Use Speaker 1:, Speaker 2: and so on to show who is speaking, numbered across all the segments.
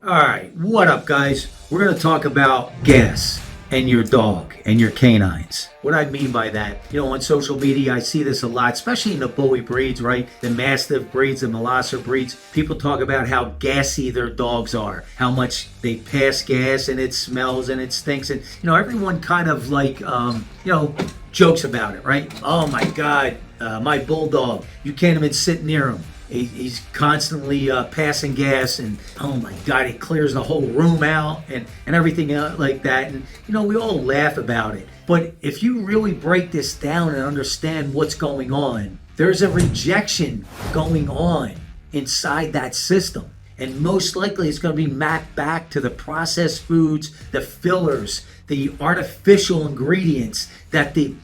Speaker 1: All right, what up, guys? We're going to talk about gas and your dog and your canines. What I mean by that, on social media, I see this a lot, especially in the bully breeds, right? The Mastiff breeds, the Molosser breeds. People talk about how gassy their dogs are, how much they pass gas and it smells and it stinks. And, everyone kind of jokes about it, right? Oh my God, my bulldog, you can't even sit near him. He's constantly passing gas, and oh my God, it clears the whole room out and everything like that. And we all laugh about it. But if you really break this down and understand what's going on, there's a rejection going on inside that system. And most likely it's going to be mapped back to the processed foods, the fillers, the artificial ingredients that the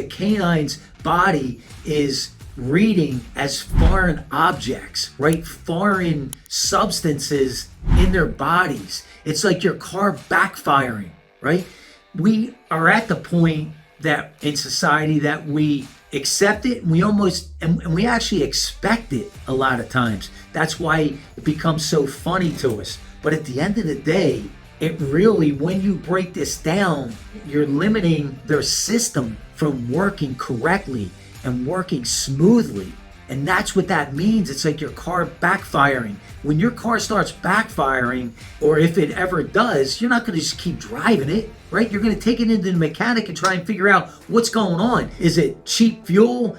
Speaker 1: canines' body is reading as foreign objects, right? Foreign substances in their bodies. It's like your car backfiring, right? We are at the point that in society that we accept it and we actually expect it a lot of times. That's why it becomes so funny to us. But at the end of the day, it really, when you break this down, you're limiting their system from working correctly and working smoothly. And that's what that means. It's like your car backfiring. When your car starts backfiring, or if it ever does, you're not going to just keep driving it, right? You're going to take it into the mechanic and try and figure out what's going on. Is it cheap fuel?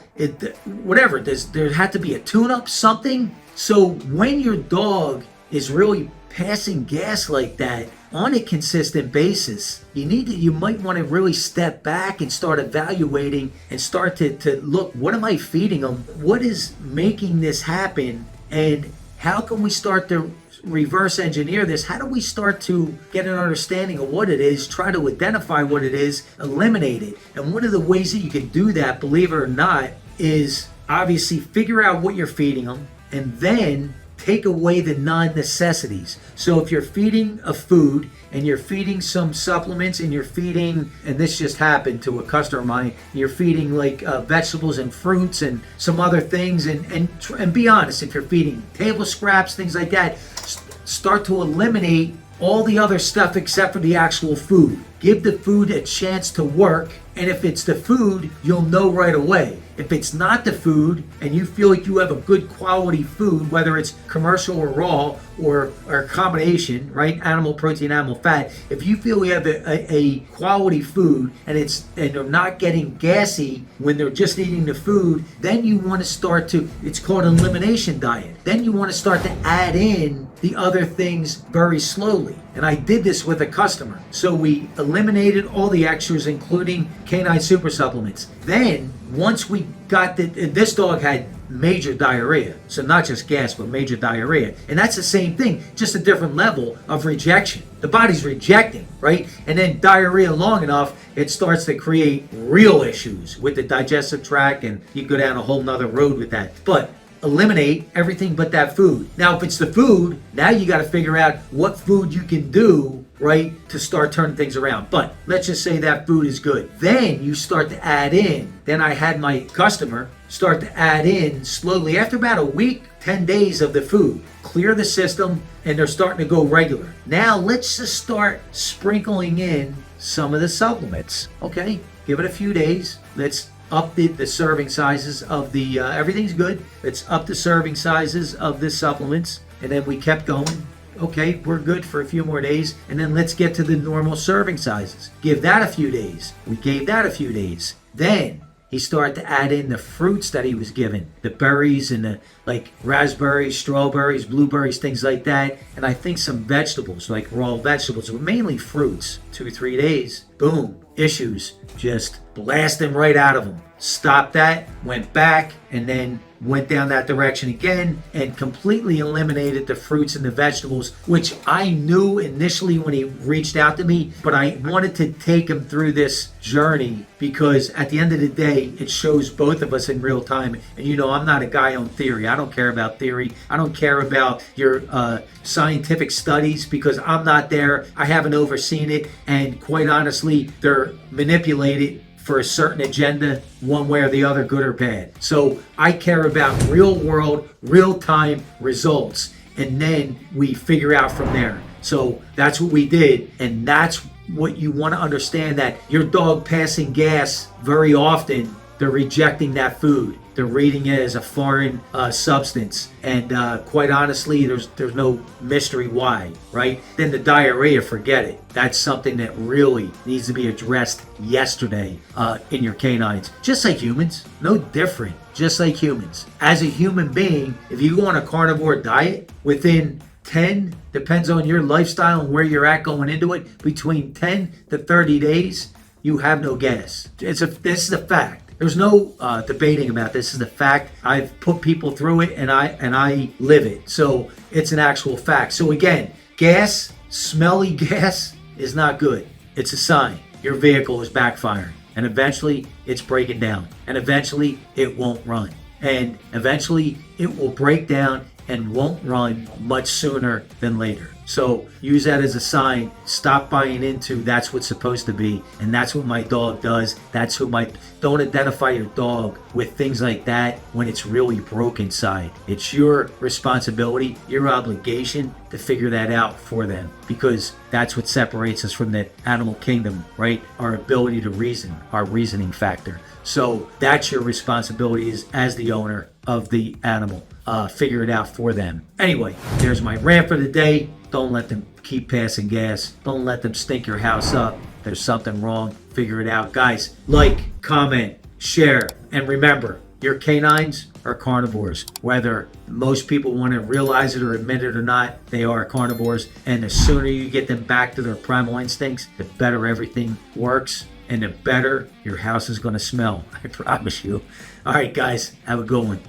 Speaker 1: Whatever. There had to be a tune-up, something. So when your dog is really passing gas like that on a consistent basis, you might want to really step back and start evaluating and start to look, what am I feeding them? What is making this happen? And how can we start to reverse engineer this? How do we start to get an understanding of what it is, try to identify what it is, eliminate it? And one of the ways that you can do that, believe it or not, is obviously figure out what you're feeding them and then take away the non-necessities. So if you're feeding a food and you're feeding some supplements and you're feeding, and this just happened to a customer of mine, you're feeding like vegetables and fruits and some other things, and be honest, if you're feeding table scraps, things like that, start to eliminate all the other stuff except for the actual food. Give the food a chance to work, and if it's the food, you'll know right away. If it's not the food and you feel like you have a good quality food, whether it's commercial or raw or a combination, right? Animal protein, animal fat. If you feel you have a quality food and they're not getting gassy when they're just eating the food, then you want to start to, it's called an elimination diet. Then you want to start to add in the other things very slowly. And I did this with a customer. So we eliminated all the extras, including canine super supplements. Then, once we got this dog had major diarrhea. So not just gas, but major diarrhea. And that's the same thing, just a different level of rejection. The body's rejecting, right? And then diarrhea long enough, it starts to create real issues with the digestive tract, and you go down a whole nother road with that. But eliminate everything but that food. Now, if it's the food, now you got to figure out what food you can do, right, to start turning things around. But let's just say that food is good. Then you start to add in. Then I had my customer start to add in slowly after about a week, 10 days of the food. Clear the system, and they're starting to go regular. Now let's just start sprinkling in some of the supplements. Okay, give it a few days. Let's up the serving sizes of the, everything's good. Let's up the serving sizes of the supplements. And then we kept going. Okay, we're good for a few more days. And then let's get to the normal serving sizes. Give that a few days. We gave that a few days. Then he started to add in the fruits that he was given. The berries and the raspberries, strawberries, blueberries, things like that. And I think some vegetables, like raw vegetables, but mainly fruits. 2 or 3 days. Boom. Issues. Just blasting right out of them. Stopped that, went back, and then went down that direction again and completely eliminated the fruits and the vegetables, which I knew initially when he reached out to me, but I wanted to take him through this journey because at the end of the day, it shows both of us in real time. And I'm not a guy on theory. I don't care about theory. I don't care about your scientific studies because I'm not there. I haven't overseen it. And quite honestly, they're manipulated for a certain agenda, one way or the other, good or bad. So I care about real world, real time results. and then we figure out from there. So that's what we did, and that's what you want to understand, that your dog passing gas very often, they're rejecting that food. They're reading it as a foreign substance, and quite honestly, there's no mystery why, right? Then the diarrhea, forget it. That's something that really needs to be addressed yesterday in your canines. Just like humans, no different. Just like humans. As a human being, if you go on a carnivore diet, within 10, depends on your lifestyle and where you're at going into it, between 10 to 30 days, you have no gas. This is a fact. There's no debating about this. This is the fact. I've put people through it, and I live it. So it's an actual fact. So again, gas, smelly gas is not good. It's a sign your vehicle is backfiring, and eventually it's breaking down, and eventually it won't run, and eventually it will break down and won't run much sooner than later. So use that as a sign. Stop buying into that's what's supposed to be, and that's what my dog does. Don't identify your dog with things like that when it's really broke inside. It's your responsibility, your obligation to figure that out for them, because that's what separates us from the animal kingdom, right? Our ability to reason, our reasoning factor. So that's your responsibility as the owner of the animal. Figure it out for them. Anyway, there's my rant for the day. Don't let them keep passing gas. Don't let them stink your house up. There's something wrong. Figure it out. Guys, like, comment, share, and remember, your canines are carnivores. Whether most people want to realize it or admit it or not, they are carnivores. And the sooner you get them back to their primal instincts, the better everything works, and the better your house is going to smell. I promise you. All right, guys, have a good one.